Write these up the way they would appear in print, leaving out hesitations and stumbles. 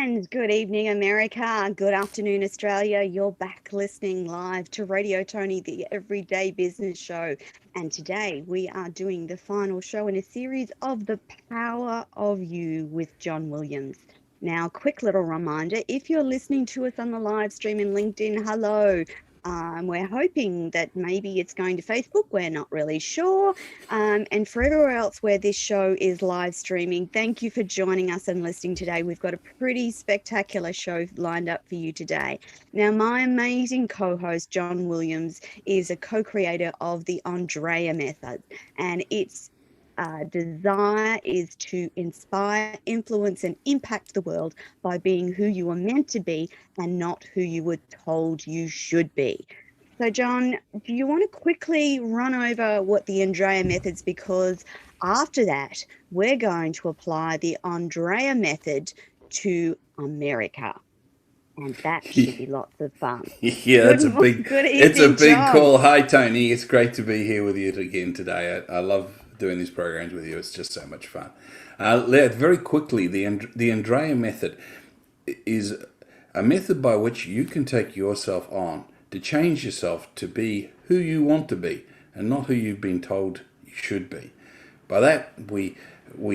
And good evening, America. Good afternoon, Australia. You're back listening live to Radio Toni, the Everyday Business Show. And today we are doing the final show in a series of The Power of You with John Williams. Now, quick little reminder, if you're listening to us on the live stream in LinkedIn, hello. We're hoping that maybe it's going to Facebook. We're not really sure. And for everywhere else where this show is live streaming, thank you for joining us and listening today. We've got a pretty spectacular show lined up for you today. Now, my amazing co-host, John Williams, is a co-creator of the Andreia Method, and its desire is to inspire, influence, and impact the world by being who you are meant to be and not who you were told you should be. So, John, do you want to quickly run over what the Andreia method's, because after that, we're going to apply the Andreia method to America. And that should be lots of fun. Yeah, that's a big. Good It's a evening, big John. call. Hi, Toni. It's great to be here with you again today. I love doing these programs with you. It's just so much fun. Very quickly, the Andreia method is a method by which you can take yourself on to change yourself to be who you want to be and not who you've been told you should be. By that, we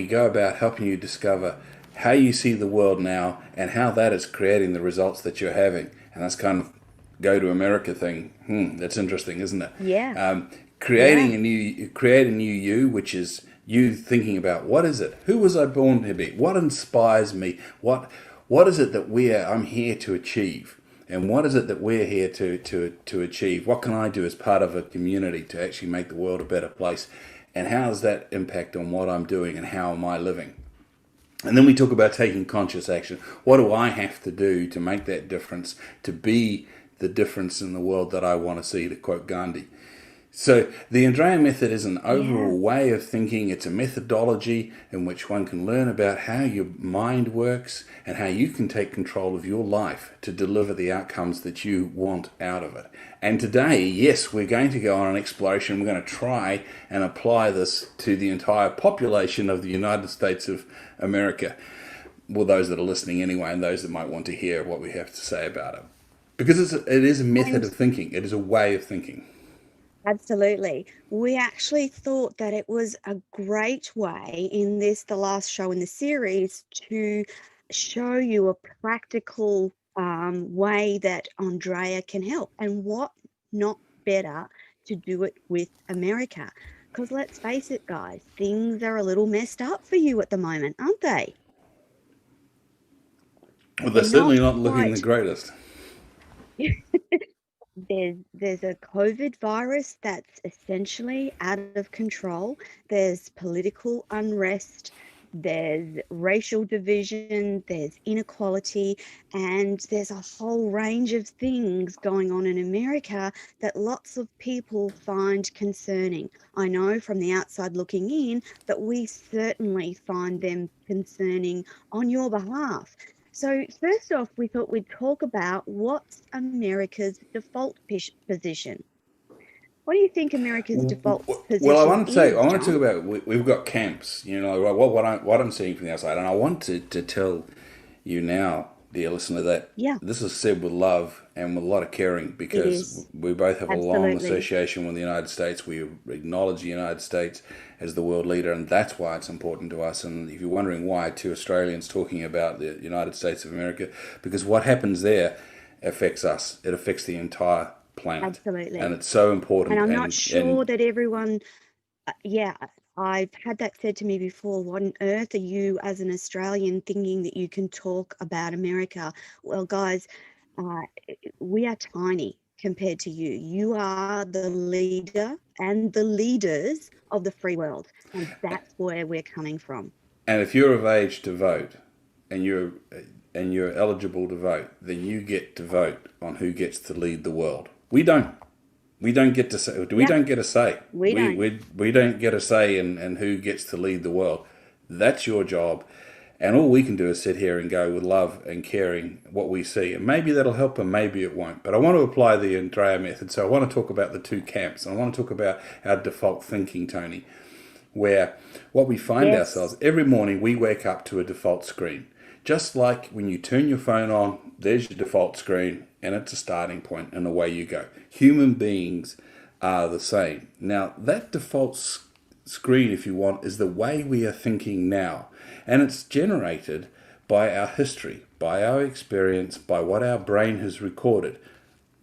go about helping you discover how you see the world now and how that is creating the results that you're having. And that's kind of go to America thing. That's interesting, isn't it? Yeah. Create a new you, which is you thinking about what is it? Who was I born to be? What inspires me? What is it that I'm here to achieve? And what is it that we're here to achieve? What can I do as part of a community to actually make the world a better place? And how does that impact on what I'm doing and how am I living? And then we talk about taking conscious action. What do I have to do to make that difference, to be the difference in the world that I want to see, to quote Gandhi? So the Andreia method is an overall way of thinking. It's a methodology in which one can learn about how your mind works and how you can take control of your life to deliver the outcomes that you want out of it. And today, yes, we're going to go on an exploration. We're going to try and apply this to the entire population of the United States of America. Well, those that are listening anyway, and those that might want to hear what we have to say about it. Because it is a method of thinking. It is a way of thinking. Absolutely. We actually thought that it was a great way in the last show in the series, to show you a practical way that Andreia can help, and what not better to do it with America. Because let's face it, guys, things are a little messed up for you at the moment, aren't they? Well, they're certainly not looking the greatest. There's a COVID virus that's essentially out of control. There's political unrest, there's racial division, there's inequality, and there's a whole range of things going on in America that lots of people find concerning. I know from the outside looking in that we certainly find them concerning on your behalf. So first off, we thought we'd talk about what's America's default position. What do you think America's default position Well, I want to is, talk John? about we've got camps. You know what I'm seeing from the outside, and I want to tell you now, dear listener, that this is said with love and with a lot of caring, because we both have a long association with the United States. We acknowledge the United States as the world leader, and that's why it's important to us. And if you're wondering why two Australians talking about the United States of America, because what happens there affects us. It affects the entire planet. Absolutely. And it's so important. And I'm not sure that everyone, I've had that said to me before. What on earth are you as an Australian thinking that you can talk about America? Well, guys, we are tiny compared to you. You are the leader and the leaders of the free world. And that's where we're coming from. And if you're of age to vote and you're eligible to vote, then you get to vote on who gets to lead the world. We don't. We don't get to say. We don't get a say. We don't get a say in who gets to lead the world. That's your job, and all we can do is sit here and go with love and caring what we see, and maybe that'll help, and maybe it won't. But I want to apply the Andreia method, so I want to talk about the two camps, and I want to talk about our default thinking, Toni, where what we find ourselves every morning, we wake up to a default screen. Just like when you turn your phone on, there's your default screen, and it's a starting point, and away you go. Human beings are the same. Now, that default screen, if you want, is the way we are thinking now. And it's generated by our history, by our experience, by what our brain has recorded.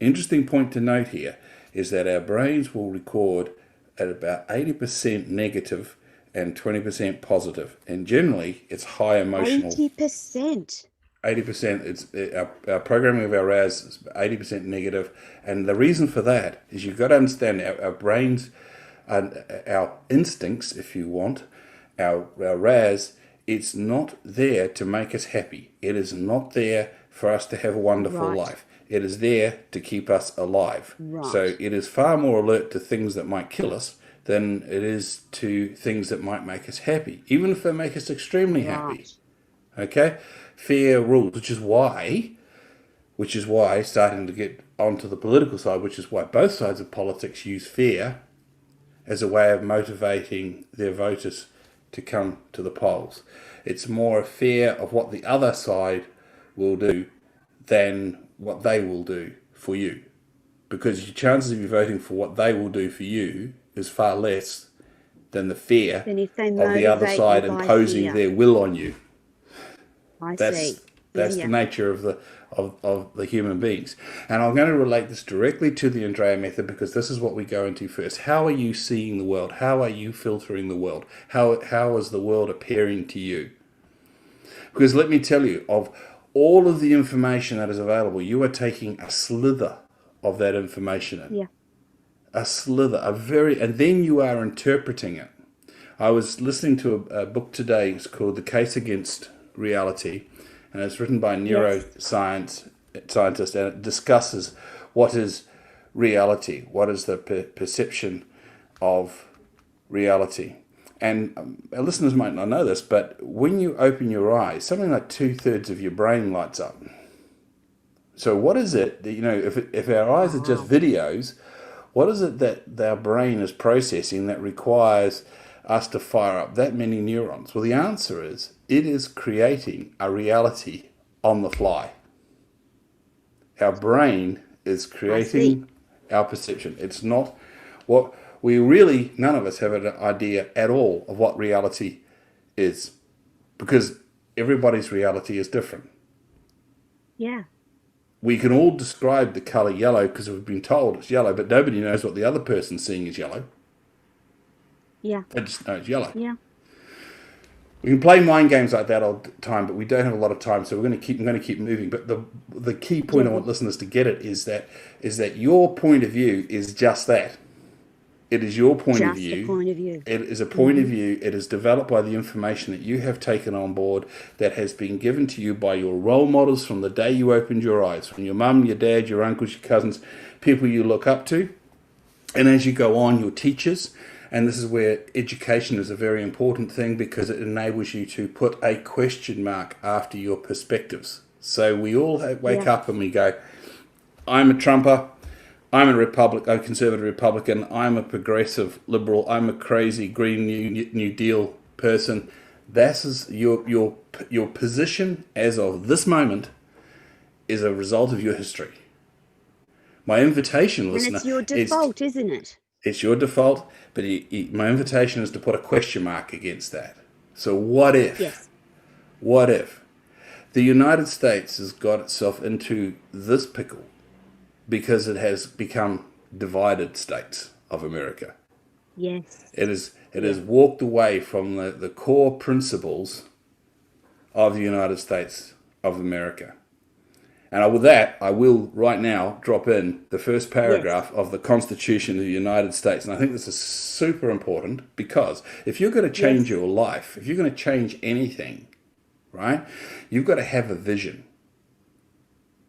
Interesting point to note here is that our brains will record at about 80% negative and 20% positive. And generally, it's high emotional. 80%. 80%, it's our programming of our RAS is 80% negative. And the reason for that is you've got to understand our brains, our instincts, if you want, our RAS, it's not there to make us happy. It is not there for us to have a wonderful life. It is there to keep us alive. So it is far more alert to things that might kill us than it is to things that might make us happy, even if they make us extremely happy. Okay? Fear rules, which is why, starting to get onto the political side, which is why both sides of politics use fear as a way of motivating their voters to come to the polls. It's more a fear of what the other side will do than what they will do for you. Because your chances of you voting for what they will do for you is far less than the fear of the other side imposing their will on you. That's the nature of the human beings. And I'm going to relate this directly to the Andreia method, because this is what we go into first. How are you seeing the world? How are you filtering the world? How is the world appearing to you? Because let me tell you, of all of the information that is available, you are taking a slither of that information in. A slither, and then you are interpreting it. I was listening to a book today. It's called The Case Against Reality, and it's written by a neuroscientist, and it discusses what is reality, what is the perception of reality. And our listeners might not know this, but when you open your eyes, something like 2/3 of your brain lights up. So what is it that, if our eyes are just videos, what is it that our brain is processing that requires us to fire up that many neurons? Well, the answer is it is creating a reality on the fly. Our brain is creating our perception. It's not what none of us have an idea at all of what reality is, because everybody's reality is different. Yeah. We can all describe the colour yellow because we've been told it's yellow, but nobody knows what the other person's seeing is yellow. Yeah. They just know it's yellow. Yeah. We can play mind games like that all the time, but we don't have a lot of time, so I'm going to keep moving. But the key point I want listeners to get it is that your point of view is just that. It is your point of view. Just a point of view. It is a point of view. It is developed by the information that you have taken on board, that has been given to you by your role models from the day you opened your eyes, from your mum, your dad, your uncles, your cousins, people you look up to. And as you go on, your teachers. And this is where education is a very important thing, because it enables you to put a question mark after your perspectives. So we all wake up and we go, I'm a Trumper, I'm a conservative Republican, I'm a progressive liberal, I'm a crazy Green New Deal person. That is your position as of this moment is a result of your history. My invitation, listener, and it's your default, isn't it? It's your default, but my invitation is to put a question mark against that. So what if? Yes. What if the United States has got itself into this pickle because it has become divided states of America? Yes. It has walked away from the core principles of the United States of America. And with that, I will right now drop in the first paragraph of the Constitution of the United States. And I think this is super important, because if you're going to change your life, if you're going to change anything, right, you've got to have a vision.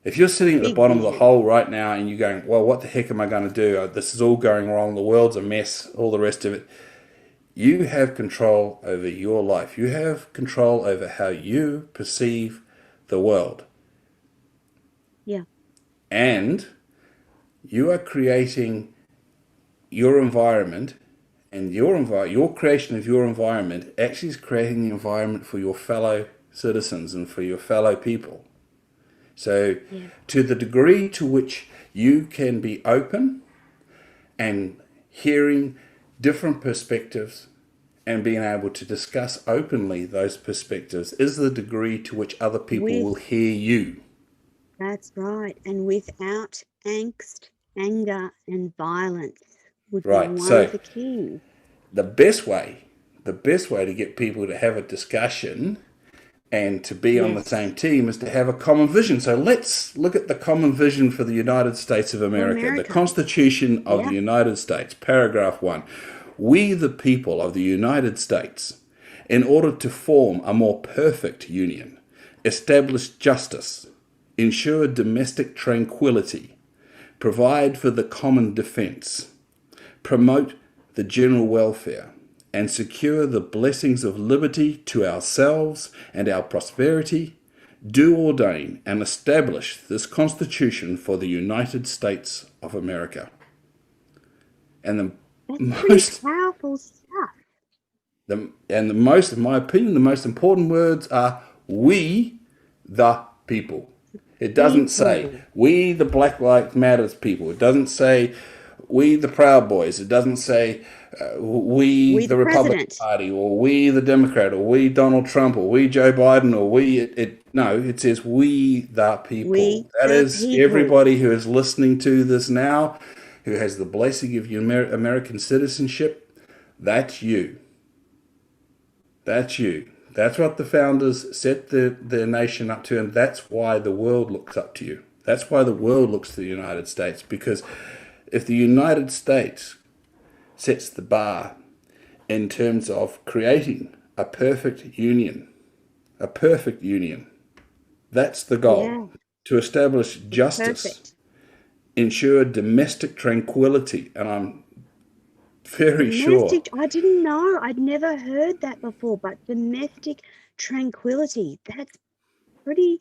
If you're sitting at the bottom of the hole right now and you're going, well, what the heck am I going to do? This is all going wrong. The world's a mess, all the rest of it. You have control over your life. You have control over how you perceive the world. Yeah. And you are creating your environment, and your creation of your environment actually is creating the environment for your fellow citizens and for your fellow people. So Yeah. to the degree to which you can be open and hearing different perspectives and being able to discuss openly those perspectives is the degree to which other people will hear you. That's right. And without angst, anger, and violence would be Right. one of So the keys. the best way, the best way to get people to have a discussion and to be on the Yes. same team is to have a common vision. So let's look at the common vision for the United States of For America. The America. Constitution of Yeah. the United States, paragraph 1. We, the people of the United States, in order to form a more perfect union, establish justice, ensure domestic tranquility, provide for the common defense, promote the general welfare, and secure the blessings of liberty to ourselves and our prosperity, do ordain and establish this Constitution for the United States of America. And That's pretty powerful stuff. in my opinion, the most important words are we, the people. It doesn't say we, the Black Lives Matters people. It doesn't say we, the Proud Boys. It doesn't say we, the Republican president. Party, or we, the Democrat, or we, Donald Trump, or we, Joe Biden, or we. No, it says we, the people. We, That the is people. everybody who is listening to this now, who has the blessing of your American citizenship. That's you. That's you. That's what the founders set their nation up to, and that's why the world looks up to you. That's why the world looks to the United States, because if the United States sets the bar in terms of creating a perfect union, that's the goal. Yeah. To establish justice, Perfect. ensure domestic tranquility, and I'm very sure. I didn't know. I'd never heard that before, but domestic tranquility. That's pretty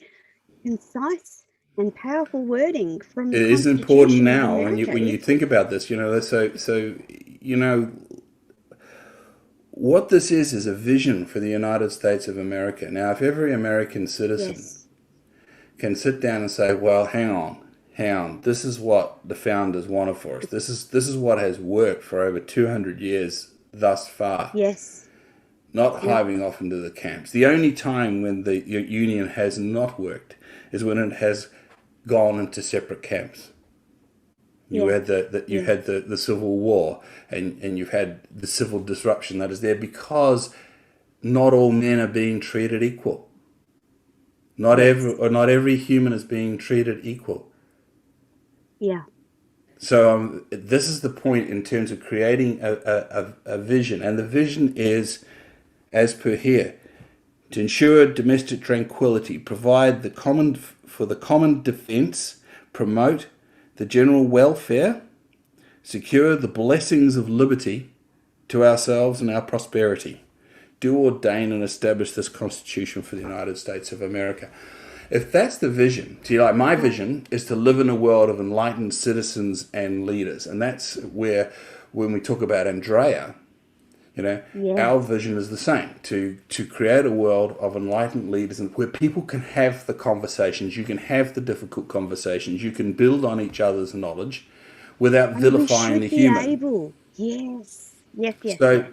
concise and powerful wording from the It is important Constitution of now America. when you think about this. What this is a vision for the United States of America. Now, if every American citizen Yes. can sit down and say, "Well, hang on, this is what the founders wanted for us. This is what has worked for over 200 years thus far." Yes. Not hiving off into the camps. The only time when the union has not worked is when it has gone into separate camps. You had the Civil War, and you've had the civil disruption that is there because not all men are being treated equal. Not every human is being treated equal. Yeah. So this is the point in terms of creating a vision, and the vision is, as per here, to ensure domestic tranquility, provide for the common defence, promote the general welfare, secure the blessings of liberty to ourselves and our prosperity, do ordain and establish this Constitution for the United States of America. If that's the vision, my vision is to live in a world of enlightened citizens and leaders, and that's where, when we talk about Andreia, our vision is the same, to create a world of enlightened leaders and where people can have the conversations, you can have the difficult conversations, you can build on each other's knowledge without vilifying the human. Yes. So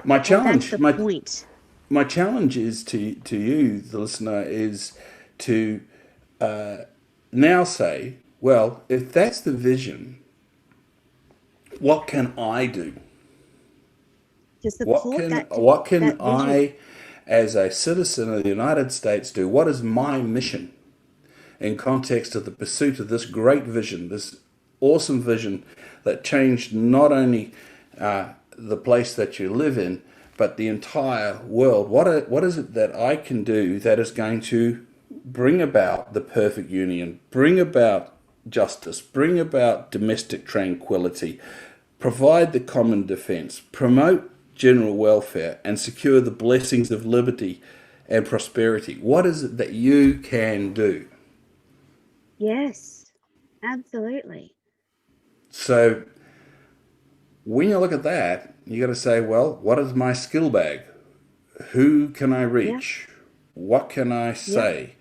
my challenge, that's the point. My challenge is to you, the listener, is to now say, well, if that's the vision, what can I do? To support What can I, as a citizen of the United States, do? What is my mission in context of the pursuit of this great vision, this awesome vision that changed not only the place that you live in, but the entire world? What is it that I can do that is going to bring about the perfect union, bring about justice, bring about domestic tranquility, provide the common defense, promote general welfare, and secure the blessings of liberty and prosperity? What is it that you can do? Yes, absolutely. So when you look at that, you got to say, well, what is my skill bag? Who can I reach? what can I say?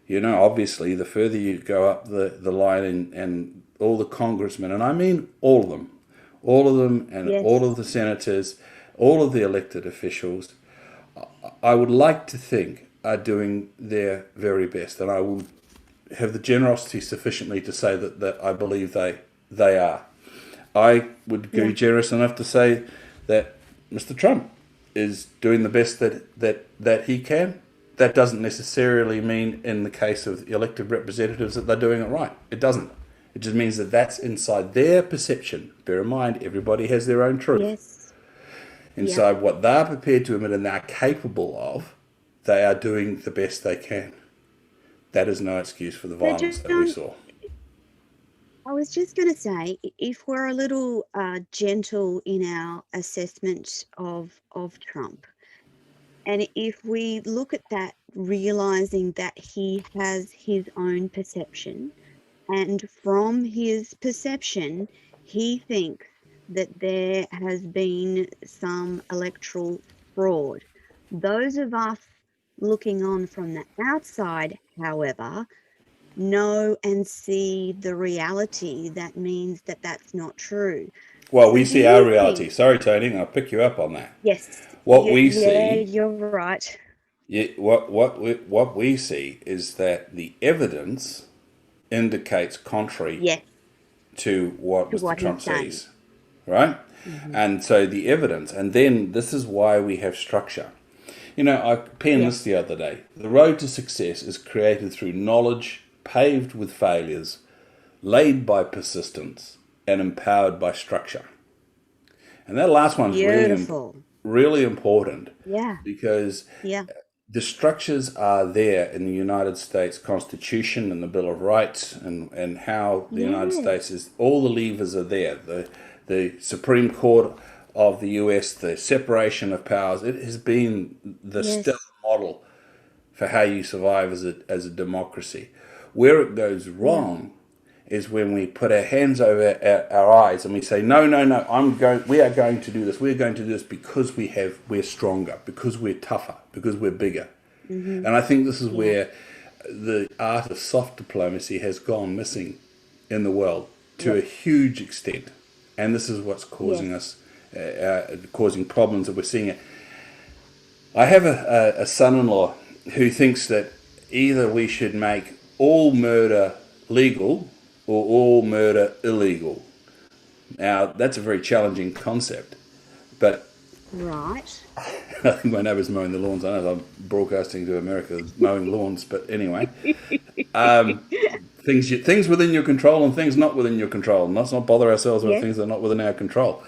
You know, obviously, the further you go up the line and all the congressmen, and I mean all of them, and all Yes. of the senators, all of the elected officials, I would like to think are doing their very best. And I will have the generosity sufficiently to say that I believe they are. I would be Yeah. generous enough to say that Mr. Trump is doing the best that he can. That doesn't necessarily mean in the case of elected representatives that they're doing it right. It doesn't. It just means that that's inside their perception. Bear in mind, everybody has their own truth. Yes. Inside what they're prepared to admit and they're capable of, they are doing the best they can. That is no excuse for the They violence that we don't. saw. I was just going to say, if we're a little gentle in our assessment of Trump, and if we look at that, realizing that he has his own perception, and from his perception, he thinks that there has been some electoral fraud. Those of us looking on from the outside, however, know and see the reality that means that that's not true. Well, So we do see our you reality. think, Sorry, Tony, I'll pick you up on that. yes, What yeah, we yeah, see, you're right. what we see is that the evidence indicates contrary Yes, to what to Mr. what Trump he's saying. sees, right? Mm-hmm. And so the evidence, and then this is why we have structure. You know, I penned this Yes, the other day. The road to success is created through knowledge, paved with failures, laid by persistence, and empowered by structure. And that last one's beautiful. really important Yeah, because yeah, the structures are there in the United States Constitution and the Bill of Rights, and how the United States yes, is, all the levers are there. The Supreme Court of the US, the separation of powers, it has been the stellar yes, model for how you survive as a democracy. Where it goes yeah, wrong is when we put our hands over our eyes and we say, no, no, no, we are going to do this. We're going to do this because we're stronger, because we're tougher, because we're bigger. mm-hmm, And I think this is yeah, where the art of soft diplomacy has gone missing in the world to a yes, huge extent. And this is what's causing yes, us, causing problems that we're seeing it. I have a son-in-law who thinks that either we should make all murder legal or all murder illegal. Now, that's a very challenging concept, but right. I think my neighbour's mowing the lawns. I know I'm broadcasting to America, mowing lawns, but anyway, things within your control and things not within your control. And let's not bother ourselves with Yes, things that are not within our control.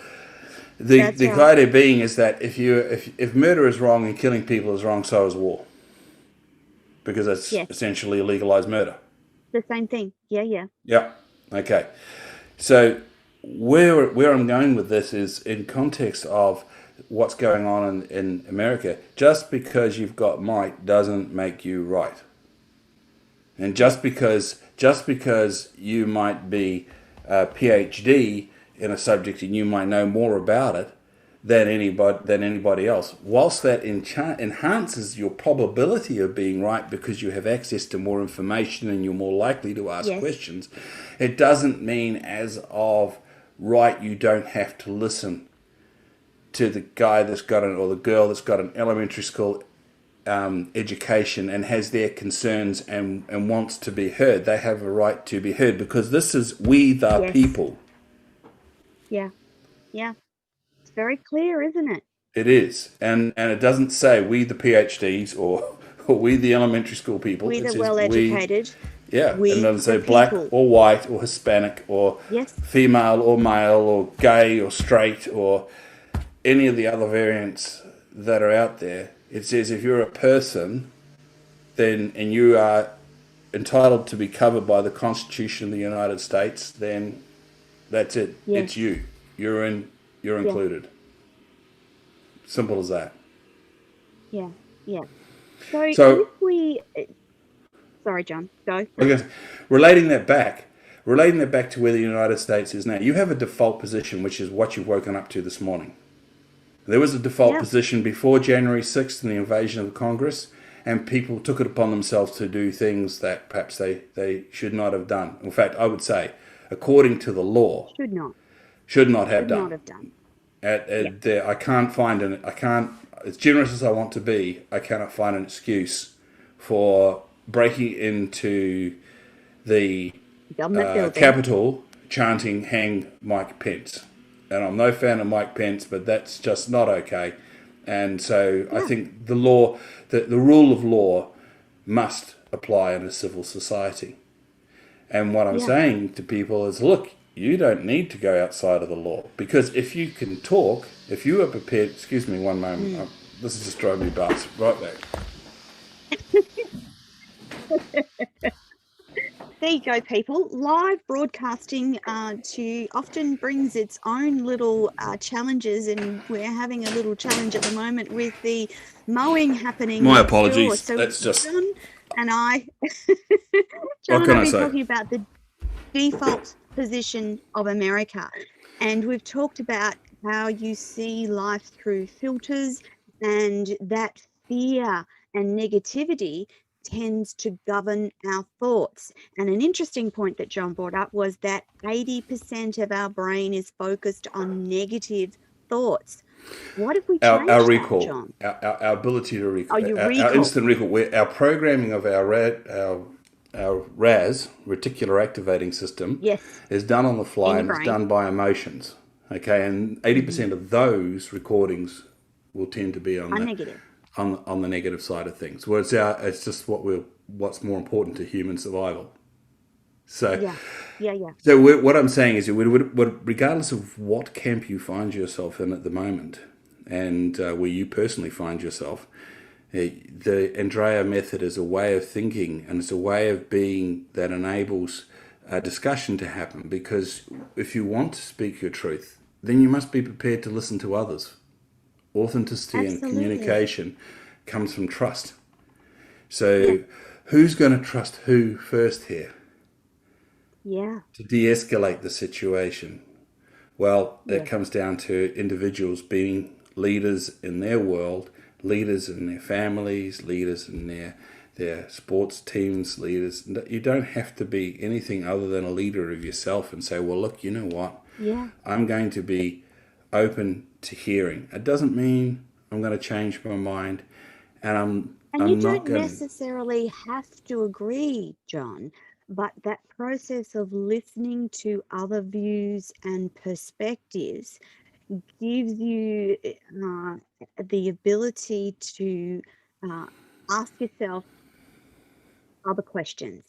that's The right. idea being is that if murder is wrong and killing people is wrong, so is war, because that's Yes, essentially legalized murder. the same thing. Yeah, yeah, Yeah. Okay. So where I'm going with this is in context of what's going on in America. Just because you've got might doesn't make you right. And yes, just because you might be a PhD in a subject and you might know more about it than anybody else, whilst that enhances your probability of being right because you have access to more information and you're more likely to ask yes, questions, it doesn't mean as of right you don't have to listen to the guy that's got or the girl that's got an elementary school education and has their concerns and wants to be heard. They have a right to be heard because this is we the yes, people. yeah, yeah. It's very clear, isn't it? It is. And it doesn't say we the PhDs or we the elementary school people. We It the says we, well-educated, yeah. And it we doesn't the say black people. or white or Hispanic or Yes, female or male or gay or straight or any of the other variants that are out there. It says if you're a person, then and you are entitled to be covered by the Constitution of the United States, then that's it. yes, It's you. You're yeah, included. Simple as that. yeah, yeah. So if So we, sorry, John, go. okay, relating that back to where the United States is now, you have a default position, which is what you've woken up to this morning. There was a default Yeah, position before January 6th and the invasion of Congress, and people took it upon themselves to do things that perhaps they should not have done. In fact, I would say, according to the law, should not have Should not done. have done. Yeah. I can't find as generous as I want to be, I cannot find an excuse for breaking into the Government building. Capitol chanting "Hang Mike Pence." And I'm no fan of Mike Pence, but that's just not okay. And so I think the law, the rule of law must apply in a civil society. And what I'm saying to people is, look, you don't need to go outside of the law, because if you can talk, if you are prepared, excuse me one moment, this is just driving me butts, right back. There you go, people. Live broadcasting often brings its own little challenges, and we're having a little challenge at the moment with the mowing happening. My apologies. So that's just John and I, What can I been say? talking about the default position of America, and we've talked about how you see life through filters, and that fear and negativity tends to govern our thoughts. And an interesting point that John brought up was that 80% of our brain is focused on negative thoughts. What if we change our that, recall, John? our ability to recall, Your our recall. instant recall, our programming of our RAS, reticular activating system, is done on the fly and it's done by emotions. Okay, and 80% of those recordings will tend to be on negative. On the negative side of things. Well, it's just what's more important to human survival. So So what I'm saying is, regardless of what camp you find yourself in at the moment, and where you personally find yourself, the Andreia method is a way of thinking, and it's a way of being that enables a discussion to happen. Because if you want to speak your truth, then you must be prepared to listen to others. Authenticity and communication comes from trust. So who's going to trust who first here? To de-escalate the situation? Well, it comes down to individuals being leaders in their world, leaders in their families, leaders in their sports teams, leaders. You don't have to be anything other than a leader of yourself and say, well, look, you know what? I'm going to be open to hearing. It doesn't mean I'm going to change my mind, and you don't necessarily have to agree, John, but that process of listening to other views and perspectives gives you the ability to ask yourself other questions,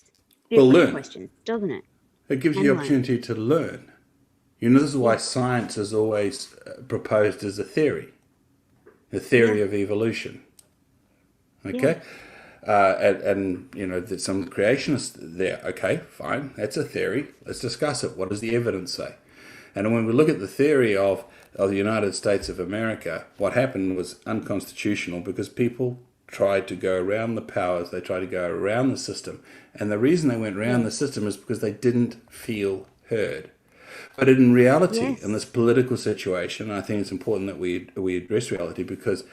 different questions, doesn't it? It gives you the opportunity to learn. You know, this is why science is always proposed as a theory of evolution. Okay? And you know, there's some creationists there. Okay, fine, that's a theory. Let's discuss it. What does the evidence say? And when we look at the theory of the United States of America, what happened was unconstitutional because people tried to go around the powers, they tried to go around the system. And the reason they went around the system is because they didn't feel heard. But in reality, in this political situation, I think it's important that we address reality, because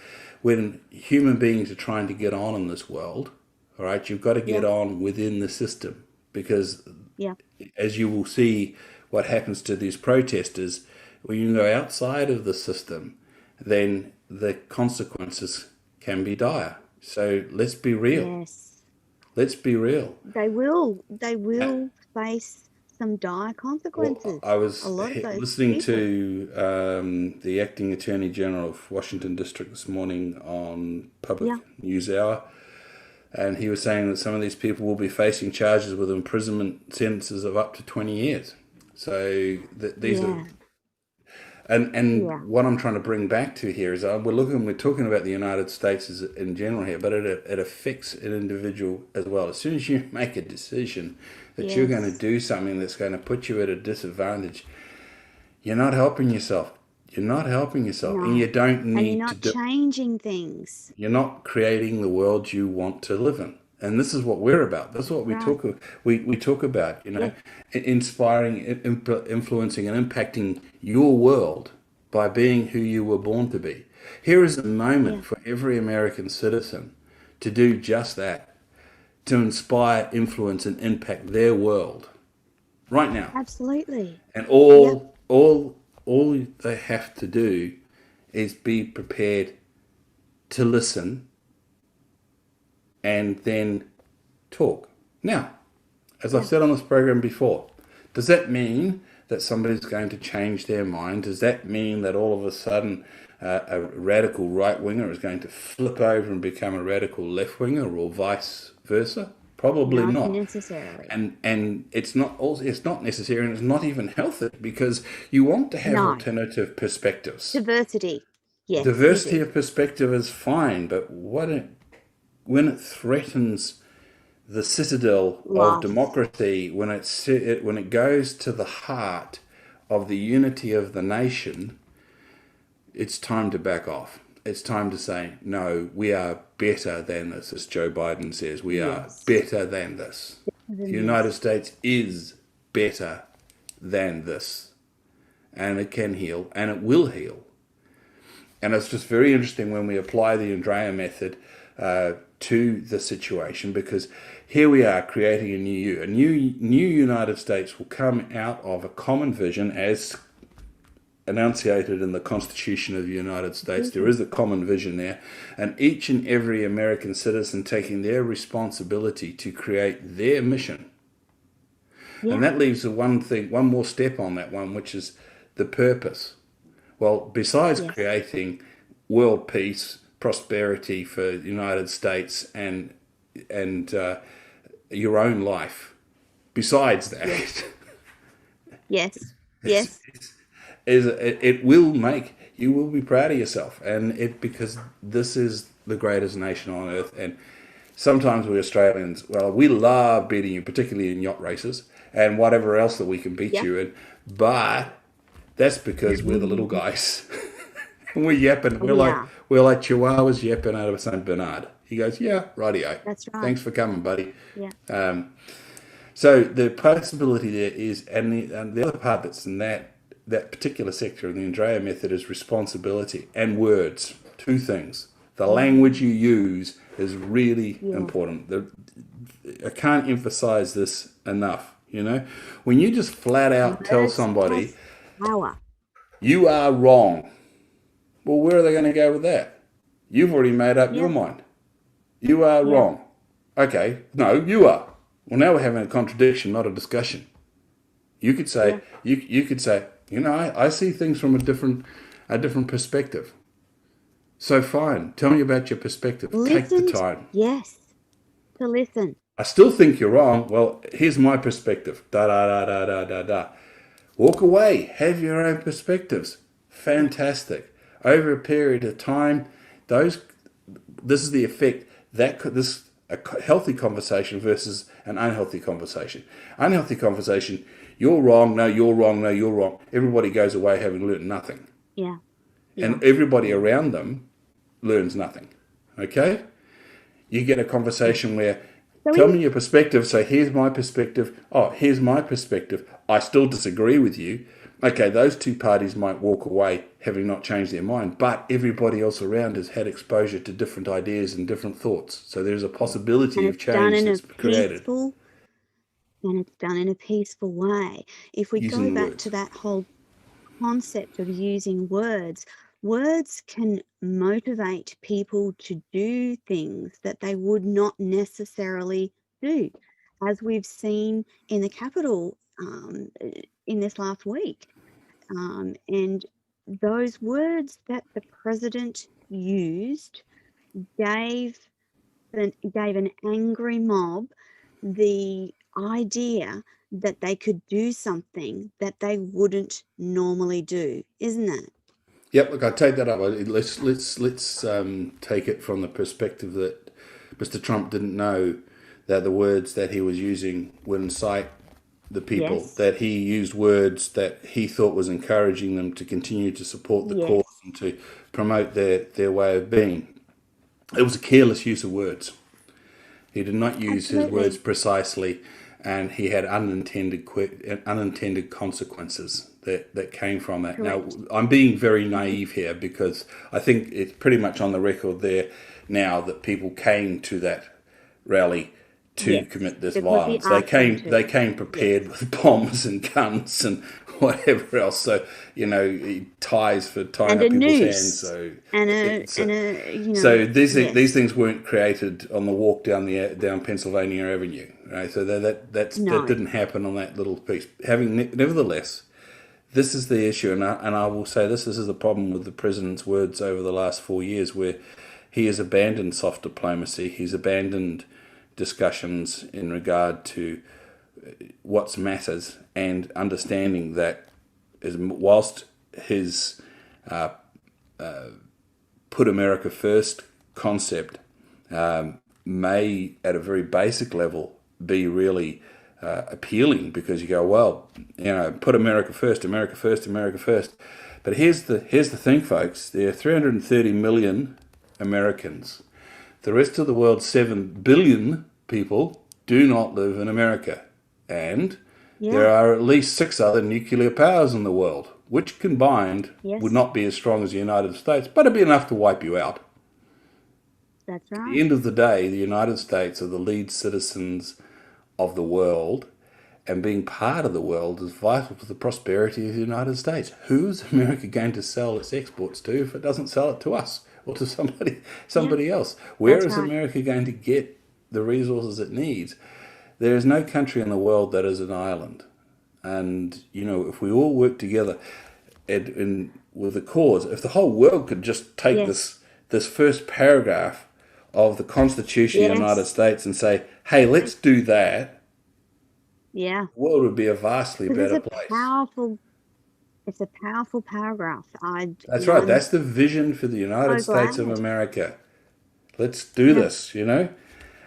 when human beings are trying to get on in this world, all right, you've got to get on within the system, because as you will see what happens to these protesters, when you go outside of the system, then the consequences can be dire. So let's be real. Let's be real. They will face some dire consequences. Well, I was listening to the acting Attorney General of Washington District this morning on Public News Hour, and he was saying that some of these people will be facing charges with imprisonment sentences of up to 20 years. So these are... And what I'm trying to bring back to here is we're talking about the United States in general here, but it affects an individual as well. As soon as you make a decision that you're going to do something that's going to put you at a disadvantage, you're not helping yourself. You're not helping yourself, and you don't need to. And you're not changing things. You're not creating the world you want to live in. And this is what we're about. That's what we talk about, you know, inspiring, influencing and impacting your world by being who you were born to be. Here is a moment for every American citizen to do just that, to inspire, influence, and impact their world right now. Absolutely. And Yep. all they have to do is be prepared to listen and then talk. Now, as I've said on this program before, does that mean that somebody's going to change their mind? Does that mean that all of a sudden a radical right-winger is going to flip over and become a radical left-winger, or vice versa? Probably Not not. necessarily. And it's not necessary, and it's not even healthy, because you want to have No. alternative perspectives. Diversity. Yes. we Diversity do. of perspective is fine, but when it threatens the citadel of Life. democracy, when it goes to the heart of the unity of the nation, it's time to back off. It's time to say, no, we are better than this, as Joe Biden says. We are Yes. better than this. The United States is better than this. And it can heal, and it will heal. And it's just very interesting when we apply the Andreia method to the situation, because here we are creating a new you. A new United States will come out of a common vision, as enunciated in the Constitution of the United States. There is a common vision there, and each and every American citizen taking their responsibility to create their mission. Yeah. And that leaves one more step on that one, which is the purpose. Well, besides creating world peace, prosperity for the United States, and your own life, besides that, Yes. Yes. it will make you will be proud of yourself, and because this is the greatest nation on earth. And sometimes we Australians, well, we love beating you, particularly in yacht races and whatever else that we can beat you in, but that's because we're the little guys. And we're yapping. We're like chihuahuas yapping out of a St. Bernard. He goes, yeah, rightio. That's right. Thanks for coming, buddy. Yeah. So the possibility there is, and the other part that's in that particular sector of the Andreia method is responsibility and words. Two things. The language you use is really important. I can't emphasize this enough. When you just flat out tell somebody, Power. you are wrong. Well, where are they going to go with that? You've already made up your mind. You are wrong. Okay, no, you are. Well, now we're having a contradiction, not a discussion. You could say, you could say, I see things from a different perspective. So fine, tell me about your perspective. Take the time. Yes, to listen. I still think you're wrong. Well, here's my perspective. Da da da da da da da. Walk away. Have your own perspectives. Fantastic. Over a period of time, this is the effect a healthy conversation versus an unhealthy conversation. Unhealthy conversation, you're wrong, no, you're wrong, no, you're wrong. Everybody goes away having learned nothing. Yeah. And everybody around them learns nothing. Okay? You get a conversation where, tell me your perspective, so here's my perspective. Oh, here's my perspective. I still disagree with you. Okay, those two parties might walk away having not changed their mind, but everybody else around has had exposure to different ideas and different thoughts. So there's a possibility of change that's created. And it's done in a peaceful way. If we Using go back words. to that whole concept of using words, words can motivate people to do things that they would not necessarily do, as we've seen in the Capitol in this last week. And those words that the president used gave an angry mob the idea that they could do something that they wouldn't normally do, isn't it? Yep, look, I take that up. Let's take it from the perspective that Mr. Trump didn't know that the words that he was using would incite the people, that he used words that he thought was encouraging them to continue to support the cause and to promote their way of being. It was a careless use of words. He did not use his words precisely, and he had unintended consequences that came from that. Now, Correct. I'm being very Hmm. naive here because I think it's pretty much on the record there now that people came to that rally to Yes, commit this because he violence. They asked them came they to. came Yes. prepared with bombs and guns and whatever else. So ties for tying And up a people's hands. noose So and it's a these yes. things weren't created on the walk down Pennsylvania Avenue. Right? So that No. didn't happen on that little piece. Nevertheless, this is the issue, and I will say this is the problem with the president's words over the last 4 years, where he has abandoned soft diplomacy. He's abandoned discussions in regard to what matters and understanding that whilst his put America first concept may, at a very basic level, be really appealing because you go, well, put America first, America first, America first. But here's the thing, folks. There are 330 million Americans. The rest of the world's 7 billion people do not live in America. And Yeah. there are at least 6 other nuclear powers in the world, which combined would Yes, not be as strong as the United States, but it'd be enough to wipe you out. that's At the right. end of the day, the United States are the lead citizens of the world, and being part of the world is vital to the prosperity of the United States. Who's America going to sell its exports to if it doesn't sell it to us or to Yeah, somebody else? Where that's is right. America going to get the resources it needs? There is no country in the world that is an island. And, if we all work together with the cause, if the whole world could just take Yes, this first paragraph of the Constitution of the United yes, States and say, hey, let's do that, yeah. the world would be a vastly Because better place. it's a powerful paragraph. That's right. I'm That's the vision for the United so States of glad. America. Let's do Yeah. this.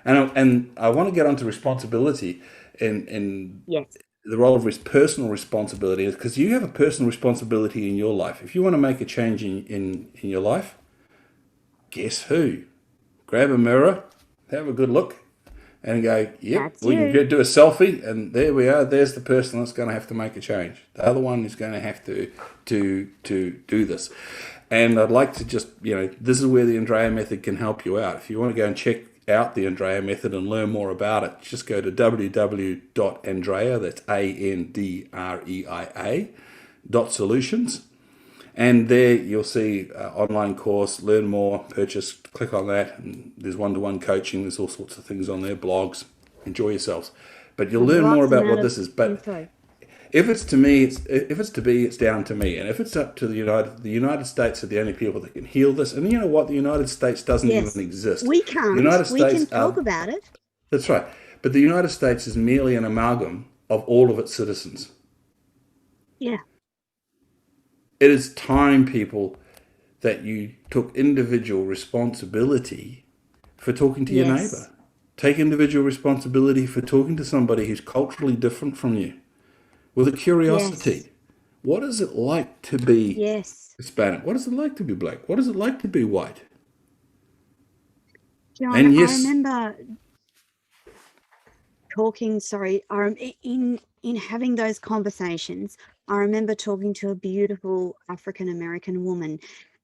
And I want to get onto responsibility in Yes. the role of personal responsibility, because you have a personal responsibility in your life. If you want to make a change in your life, guess who? Grab a mirror, have a good look, and go, yep, That's we can you. do a selfie, and there we are. There's the person that's going to have to make a change. The other one is going to have to do this. And I'd like to just, this is where the Andreia method can help you out. If you want to go and check out the Andreia method and learn more about it, just go to www.andreia, that's Andreia.solutions. And there you'll see online course, learn more, purchase, click on that. And there's one-to-one coaching. There's all sorts of things on there, blogs. Enjoy yourselves. But you'll learn more Lots about amount what of this is. But info. if it's to me, if it's to be, it's down to me. And if it's up to the United States are the only people that can heal this. And you know what? The United States doesn't even Yes. exist. We The can't. United We can States talk are, about it. that's right. But the United States is merely an amalgam of all of its citizens. Yeah. It is time, people, that you took individual responsibility for talking to your Yes. neighbour. Take individual responsibility for talking to somebody who's culturally different from you with a Yes. curiosity. What is it like to be Yes. Hispanic? What is it like to be black? What is it like to be white? John, And I yes, remember talking, sorry, in having those conversations, I remember talking to a beautiful African American woman,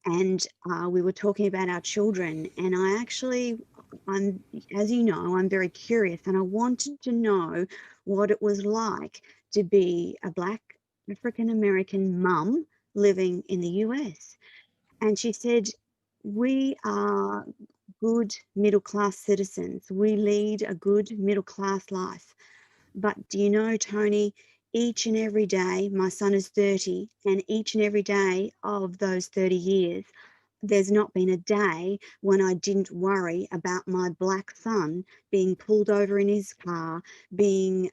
and we were talking about our children. And I'm, as you know, I'm very curious, and I wanted to know what it was like to be a Black African American mum living in the US. And she said, we are good middle class citizens. We lead a good middle class life. But do you know, Toni, each and every day, my son is 30, and each and every day of those 30 years, there's not been a day when I didn't worry about my black son being pulled over in his car, being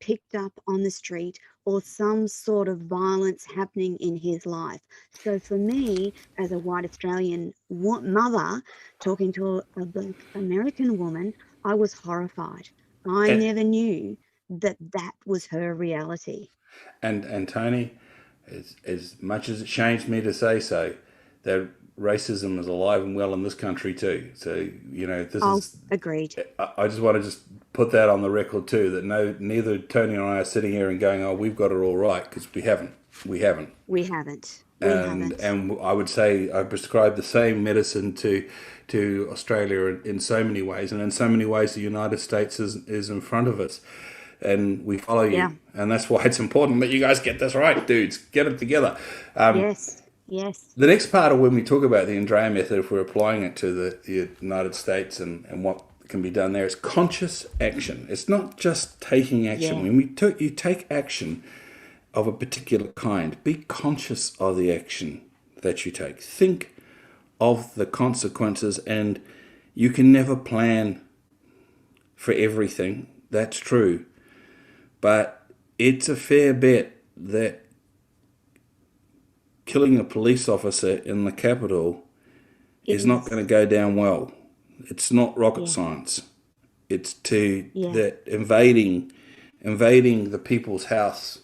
picked up on the street, or some sort of violence happening in his life. So for me, as a white Australian mother talking to a black American woman, I was horrified. I and never knew that that was her reality. and Tony, as much as it shames me to say so, that racism is alive and well in this country too. So, this Oh, is, agreed. I just want to just put that on the record too, that neither Tony and I are sitting here and going, oh, we've got it all right, because we haven't. We haven't. We haven't. And I would say I prescribe the same medicine to Australia in so many ways, and in so many ways the United States is in front of us, and we follow you. Yeah. And that's why it's important that you guys get this right, dudes. Get it together. Yes. The next part of when we talk about the Andreia method, if we're applying it to the United States and what can be done there, is conscious action. It's not just taking action. Yeah. When you take action of a particular kind, be conscious of the action that you take. Think of the consequences, and you can never plan for everything. That's true. But it's a fair bet that killing a police officer in the capital is not going to go down well. It's not rocket science. It's that invading the people's house.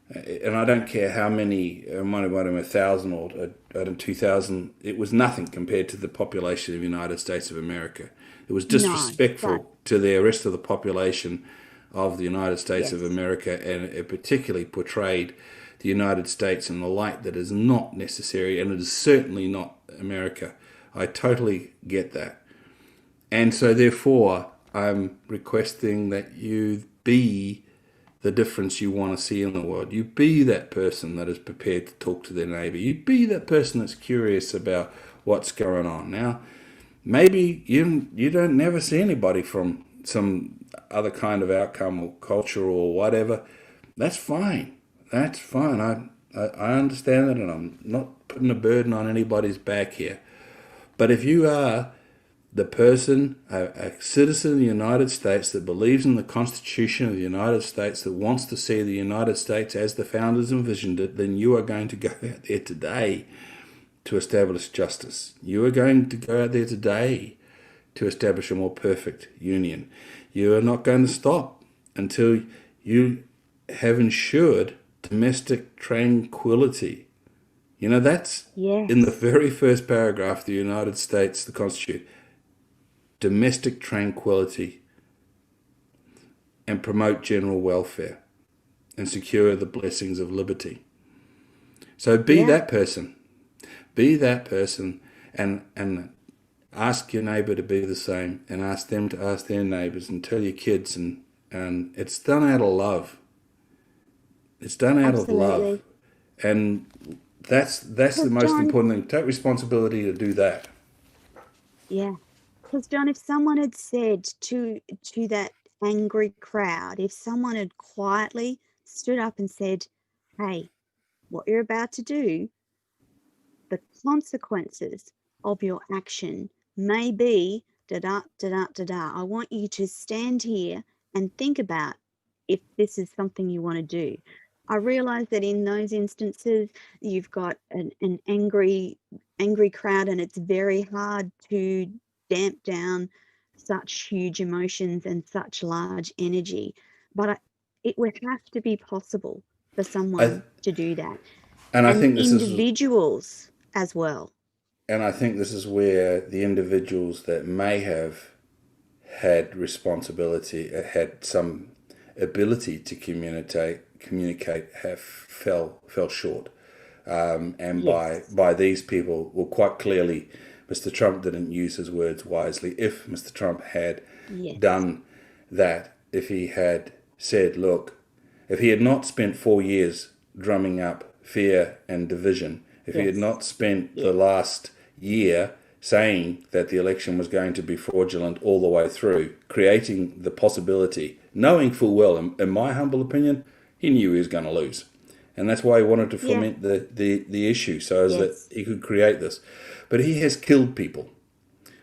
And I don't care how many, it might have been 1,000 or 2,000, it was nothing compared to the population of the United States of America. It was disrespectful to the rest of the population of the United States of America, and it particularly portrayed the United States in the light that is not necessary, and it is certainly not America. I totally get that. And so therefore, I'm requesting that you be the difference you want to see in the world. You be that person that is prepared to talk to their neighbour. You be that person that's curious about what's going on. Now, maybe you don't never see anybody from some other kind of outcome or culture or whatever. That's fine. That's fine. I understand that, and I'm not putting a burden on anybody's back here. But if you are the person, a citizen of the United States that believes in the Constitution of the United States, that wants to see the United States as the founders envisioned it, then you are going to go out there today to establish justice. You are going to go out there today to establish a more perfect union. You are not going to stop until you have ensured domestic tranquility. That's in the very first paragraph of the United States, the Constitution. Domestic tranquility, and promote general welfare and secure the blessings of liberty. So be that person. Be that person, and ask your neighbour to be the same, and ask them to ask their neighbours, and tell your kids, and it's done out of love. It's done out of love. And that's the most important thing. Take responsibility to do that. Yeah. Because, John, if someone had said to that angry crowd, if someone had quietly stood up and said, hey, what you're about to do, the consequences of your action may be da-da-da-da-da-da. I want you to stand here and think about if this is something you want to do. I realise that in those instances, you've got an angry crowd, and it's very hard to damp down such huge emotions and such large energy. But it would have to be possible for someone to do that. And I think this individuals as well. And I think this is where the individuals that may have had responsibility, had some ability to communicate have fell short. And by these people, well, quite clearly, Mr. Trump didn't use his words wisely. If Mr. Trump had done that, if he had said, look, if he had not spent 4 years drumming up fear and division, if he had not spent the last year saying that the election was going to be fraudulent all the way through, creating the possibility, knowing full well, in my humble opinion, he knew he was going to lose. And that's why he wanted to foment the issue, so as that he could create this. But he has killed people.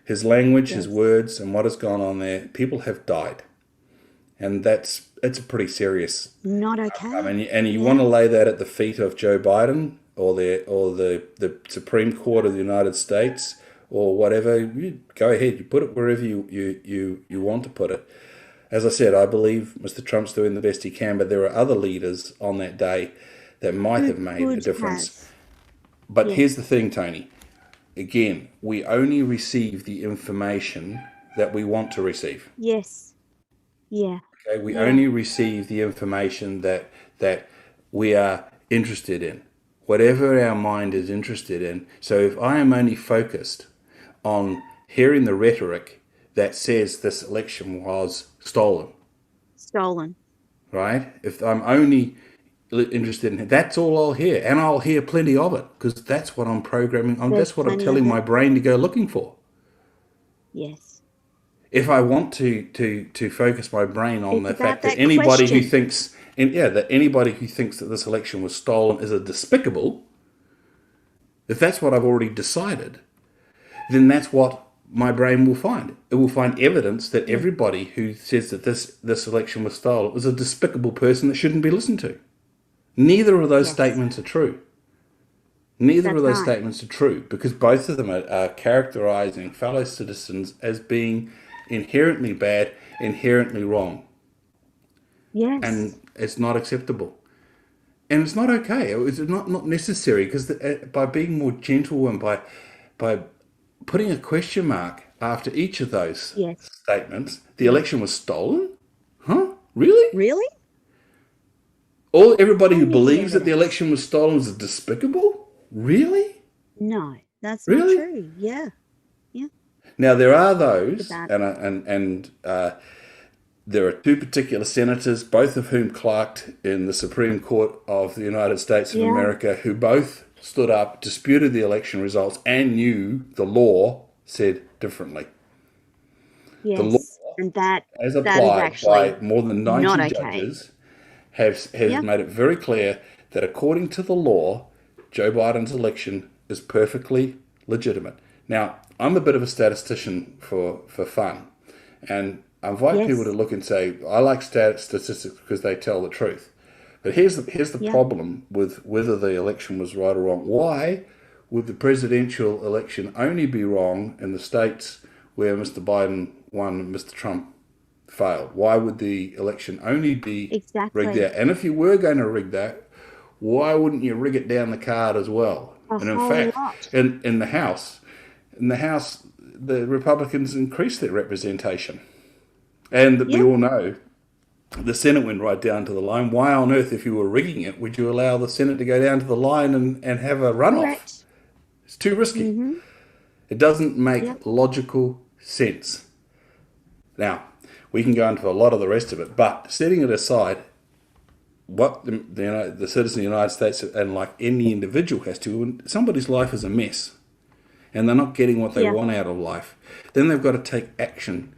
His language, his words, and what has gone on there, people have died. And it's a pretty serious... Not okay. And you want to lay that at the feet of Joe Biden or the Supreme Court of the United States or whatever, you go ahead. You put it wherever you want to put it. As I said, I believe Mr. Trump's doing the best he can, but there are other leaders on that day that might have made a difference. But here's the thing, Toni. again, we only receive the information that we want to receive. Yes. Yeah. Okay, we Yeah. only receive the information that we are interested in, whatever our mind is interested in. So if I am only focused on hearing the rhetoric that says this election was stolen, right? If I'm only interested in it, that's all I'll hear, and I'll hear plenty of it because that's what I'm programming on. There's That's what I'm plenty telling of my it. brain to go looking for. Yes. If I want to focus my brain on It's the about fact that that anybody who question. thinks, and yeah, that anybody who thinks that this election was stolen is a despicable, if that's what I've already decided, then that's what my brain will find. It will find evidence that everybody who says that this election was stolen is a despicable person that shouldn't be listened to. Neither of those Yes. statements are true. Neither That's of those right. statements are true because both of them are characterizing fellow citizens as being inherently bad, inherently wrong. Yes. And it's not acceptable. And it's not okay. It's not necessary because by being more gentle and by putting a question mark after each of those Yes. statements, the election was stolen? Huh? Really? Really? Everybody who Show me the believes that the evidence. election was stolen is despicable? Really? No, that's not Really? true. Yeah. Yeah. Now there are those, About and there are two particular senators, both of whom clerked in the Supreme Court of the United States of Yeah. America, who both stood up, disputed the election results, and knew the law said differently. The law, Yes. And that as is applied actually by more than not 90 okay. judges, has Yeah. made it very clear that according to the law, Joe Biden's election is perfectly legitimate. Now, I'm a bit of a statistician for fun, and I invite Yes. people to look and say, I like statistics because they tell the truth. But here's the Yeah. problem with whether the election was right or wrong. Why would the presidential election only be wrong in the states where Mr. Biden won and Mr. Trump failed? Why would the election only be Exactly. rigged out? And if you were going to rig that, why wouldn't you rig it down the card as well? And in whole fact, lot. in the House, the Republicans increased their representation. And we all know the Senate went right down to the line. Why on earth, if you were rigging it, would you allow the Senate to go down to the line and have a runoff? Correct. It's too risky. It doesn't make logical sense. Now, we can go into a lot of the rest of it, but setting it aside, what the citizen of the United States and like any individual has to, when somebody's life is a mess and they're not getting what they want out of life, then they've got to take action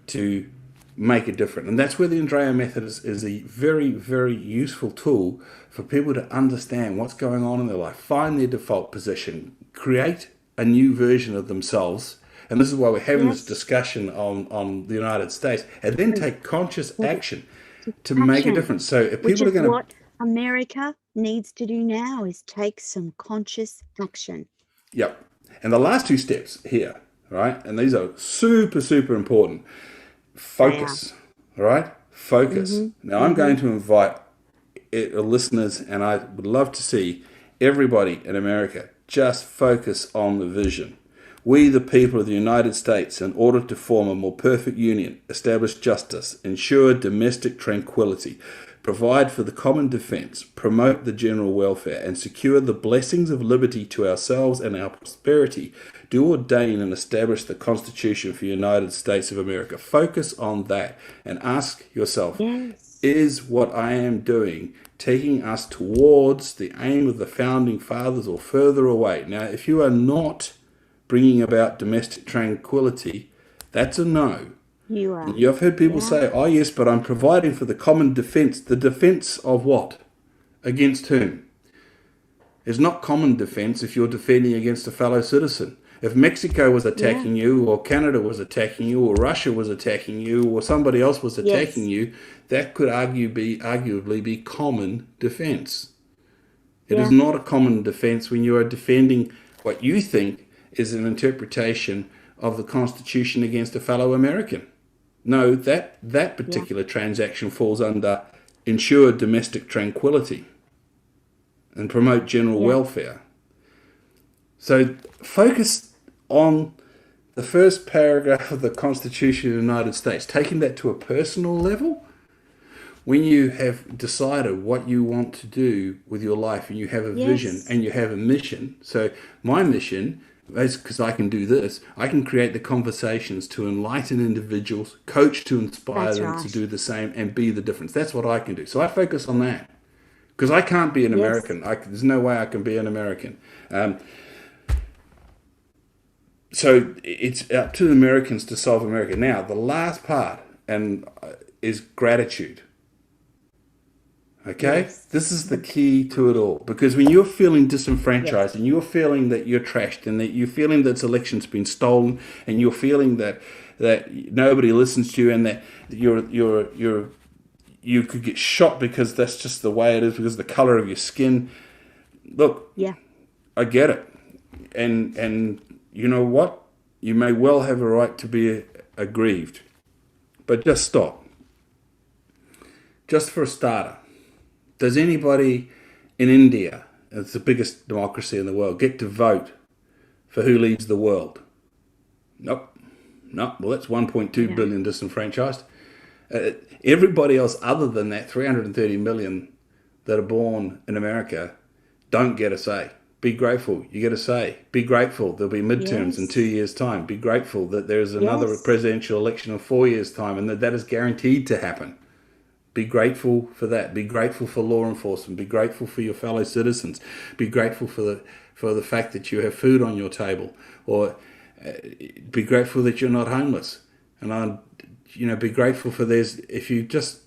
to make it different. And that's where the Andreia method is a very, very useful tool for people to understand what's going on in their life, find their default position, create a new version of themselves. And this is why we're having this discussion on the United States, and then take conscious action to make a difference. So if people are going to... What America needs to do now is take some conscious action. Yep. And the last two steps here, right? And these are super, super important. Focus, right? Focus. Now, I'm going to invite listeners, and I would love to see everybody in America just focus on the vision. We, the people of the United States, in order to form a more perfect union, establish justice, ensure domestic tranquility, provide for the common defense, promote the general welfare, and secure the blessings of liberty to ourselves and our prosperity, do ordain and establish the Constitution for the United States of America. Focus on that and ask yourself, is what I am doing taking us towards the aim of the Founding Fathers or further away? Now, if you are not bringing about domestic tranquility, that's a no. You are. You've heard people say, oh yes, but I'm providing for the common defense. The defense of what? Against whom? It's not common defense if you're defending against a fellow citizen. If Mexico was attacking you, or Canada was attacking you, or Russia was attacking you, or somebody else was attacking you, that could arguably be common defense. It is not a common defense when you are defending what you think is an interpretation of the Constitution against a fellow American. No, that particular transaction falls under ensure domestic tranquility and promote general welfare. So focus on the first paragraph of the Constitution of the United States, taking that to a personal level. When you have decided what you want to do with your life and you have a vision and you have a mission. So my mission is, because I can do this, I can create the conversations to enlighten individuals, coach to inspire them to do the same and be the difference. That's what I can do. So I focus on that because I can't be an American. There's no way I can be an American. So it's up to the Americans to solve America. Now, the last part is gratitude. Okay? This is the key to it all. Because when you're feeling disenfranchised and you're feeling that you're trashed and that you're feeling that this election's been stolen and you're feeling that nobody listens to you and that you could get shot because that's just the way it is, because of the color of your skin. Look, I get it. And you know what? You may well have a right to be aggrieved. But just stop. Just for a starter. Does anybody in India, it's the biggest democracy in the world, get to vote for who leads the world? Nope. No. Well, that's 1.2 billion disenfranchised. Everybody else other than that 330 million that are born in America don't get a say. Be grateful. You get a say. Be grateful. There'll be midterms in 2 years' time. Be grateful that there's another presidential election in 4 years' time and that is guaranteed to happen. Be grateful for that. Be grateful for law enforcement. Be grateful for your fellow citizens. Be grateful for the fact that you have food on your table, or be grateful that you're not homeless. And be grateful for if you just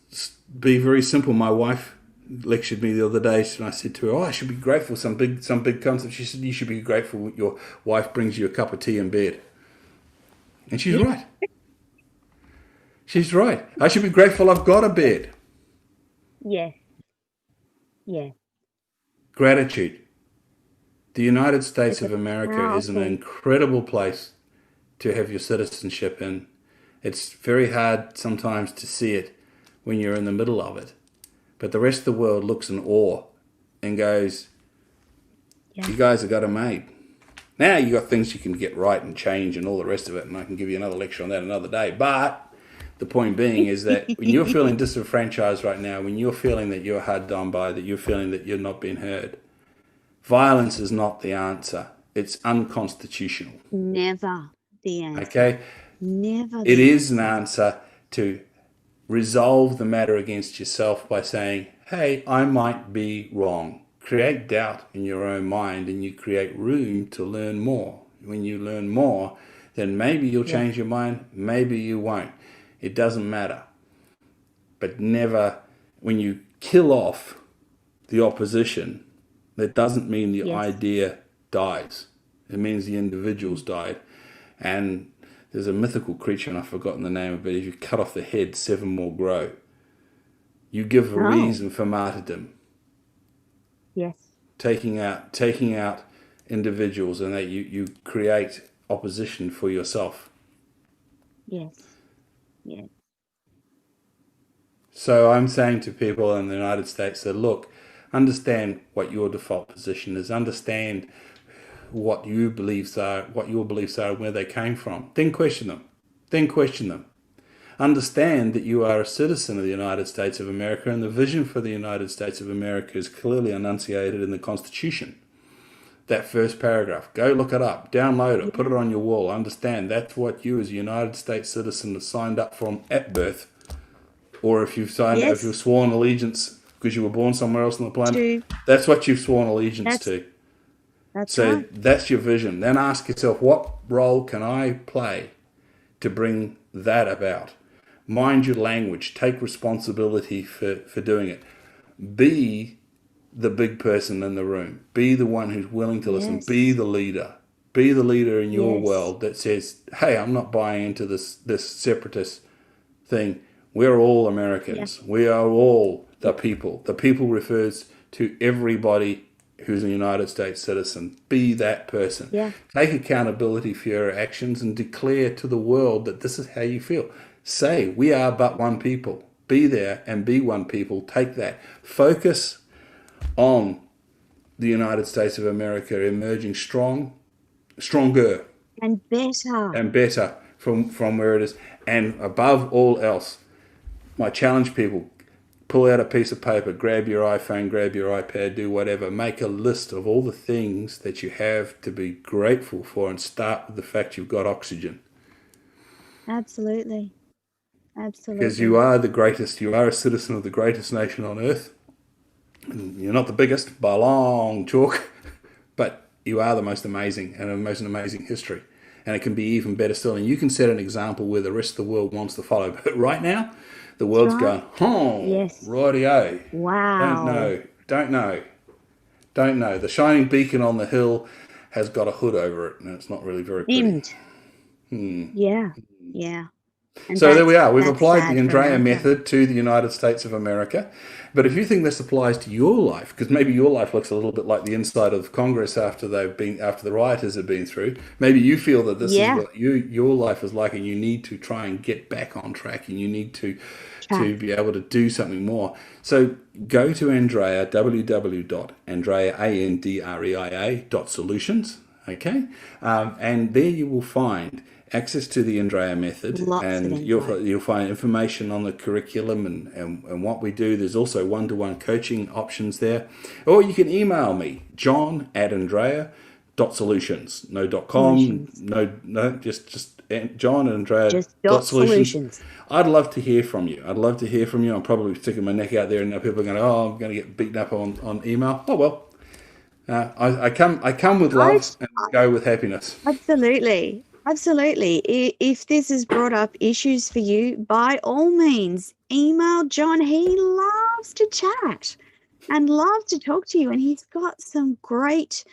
be very simple. My wife lectured me the other day, and I said to her, "Oh, I should be grateful." Some big concept. She said, "You should be grateful your wife brings you a cup of tea in bed," and she's right. She's right. I should be grateful I've got a bed. Yes. Gratitude. The United States of America is an incredible place to have your citizenship in. It's very hard sometimes to see it when you're in the middle of it. But the rest of the world looks in awe and goes, you guys have got it made. Now you got things you can get right and change and all the rest of it, and I can give you another lecture on that another day. But the point being is that when you're feeling disenfranchised right now, when you're feeling that you're hard done by, that you're feeling that you're not being heard, violence is not the answer. It's unconstitutional. Never the answer. Okay? Never. It is an answer to resolve the matter against yourself by saying, hey, I might be wrong. Create doubt in your own mind and you create room to learn more. When you learn more, then maybe you'll change your mind, maybe you won't. It doesn't matter. But never, when you kill off the opposition, that doesn't mean the idea dies. It means the individual's died. And there's a mythical creature, and I've forgotten the name of it. If you cut off the head, 7 more grow. You give a reason for martyrdom. Yes. Taking out individuals, and that you create opposition for yourself. Yes. Yeah. So I'm saying to people in the United States that, look, understand what your default position is. Understand what your beliefs are, and where they came from. Then question them. Understand that you are a citizen of the United States of America, and the vision for the United States of America is clearly enunciated in the Constitution. That first paragraph. Go look it up, download it, put it on your wall. Understand that's what you as a United States citizen have signed up from at birth. Or if you've if you've sworn allegiance because you were born somewhere else on the planet, that's what you've sworn allegiance to. That's your vision. Then ask yourself, what role can I play to bring that about? Mind your language. Take responsibility for doing it. Be the big person in the room. Be the one who's willing to listen. Be the leader. Be the leader in your world that says, hey, I'm not buying into this separatist thing. We're all Americans. We are all the people. The people refers to everybody who's a United States citizen. Be that person. Take accountability for your actions and declare to the world that this is how you feel. Say, we are but one people. Be there and be one people. Take that. Focus on the United States of America emerging stronger And better. from where it is. And above all else, my challenge people, pull out a piece of paper, grab your iPhone, grab your iPad, do whatever, make a list of all the things that you have to be grateful for, and start with the fact you've got oxygen. Absolutely. Because you Absolutely. are the greatest, you are a citizen of the greatest nation on earth. You're not the biggest by a long chalk, but you are the most amazing and the most amazing history. And it can be even better still. And you can set an example where the rest of the world wants to follow. But right now, the That's world's right. going, oh, Yes. righty-o. Don't Wow. know, don't know, don't know. The shining beacon on the hill has got a hood over it, and it's not really very pretty. Dimmed. Yeah. Yeah. And So there we are. We've that's applied the sad for Andreia America. method to the United States of America. But if you think this applies to your life, because maybe your life looks a little bit like the inside of Congress after the rioters have been through, maybe you feel that this is Yeah. what your life is like, and you need to try and get back on track, and you need to Track. be able to do something more. So go to Andreia, www.andreia.solutions, okay? And there you will find access to the Andreia method, Lots of and info. you'll find information on the curriculum and what we do. There's also one-to-one coaching options there. Or you can email me, john@andreia.solutions. No .com, Solutions. no, just Just dot john@andreia.solutions. solutions. I'd love to hear from you. I'd love to hear from you. I'm probably sticking my neck out there, and now people are going, "Oh, I'm going to get beaten up on email." Oh well, I come with I love and go with happiness. absolutely. Absolutely. If this has brought up issues for you, by all means, email John. He loves to chat and loves to talk to you, and he's got some great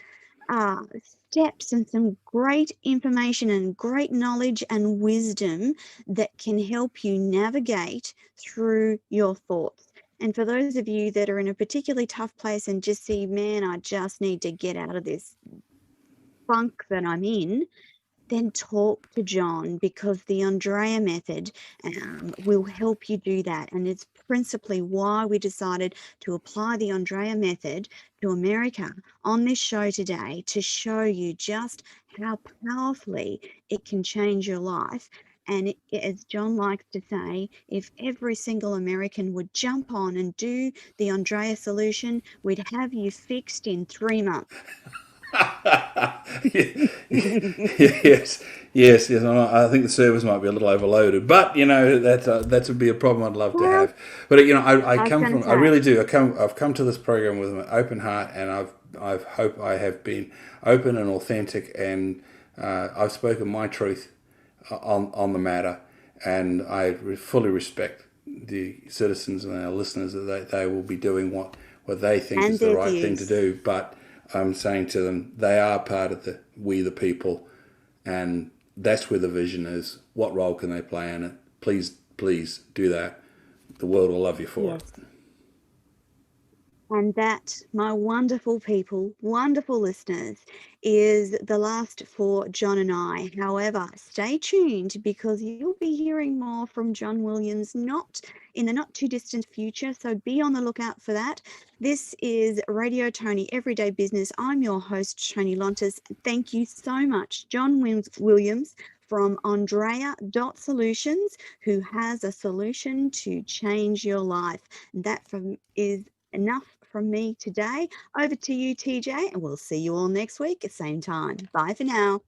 steps and some great information and great knowledge and wisdom that can help you navigate through your thoughts. And for those of you that are in a particularly tough place and just see, man, I just need to get out of this funk that I'm in, then talk to John, because the Andreia method will help you do that. And it's principally why we decided to apply the Andreia method to America on this show today, to show you just how powerfully it can change your life. And as John likes to say, if every single American would jump on and do the Andreia solution, we'd have you fixed in 3 months. Yes, yes, yes. I think the servers might be a little overloaded, but that would be a problem I'd love to Well, have. But I I was come going to from, I say, really do. I've come to this program with an open heart, and I hope I have been open and authentic, and I've spoken my truth on the matter, and I fully respect the citizens and our listeners that they will be doing what they think and is the their right thing to views. do, but I'm saying to them, they are part of we the people, and that's where the vision is. What role can they play in it? Please, please do that. The world will love you for it. Yes. And that, my wonderful people, wonderful listeners, is the last for John and I. However, stay tuned, because you'll be hearing more from John Williams not in the not too distant future. So be on the lookout for that. This is Radio Toni Everyday Business. I'm your host, Toni Lontis. Thank you so much, John Williams from Andreia.Solutions, who has a solution to change your life. That is enough from me today. Over to you, TJ, and we'll see you all next week at same time. Bye for now.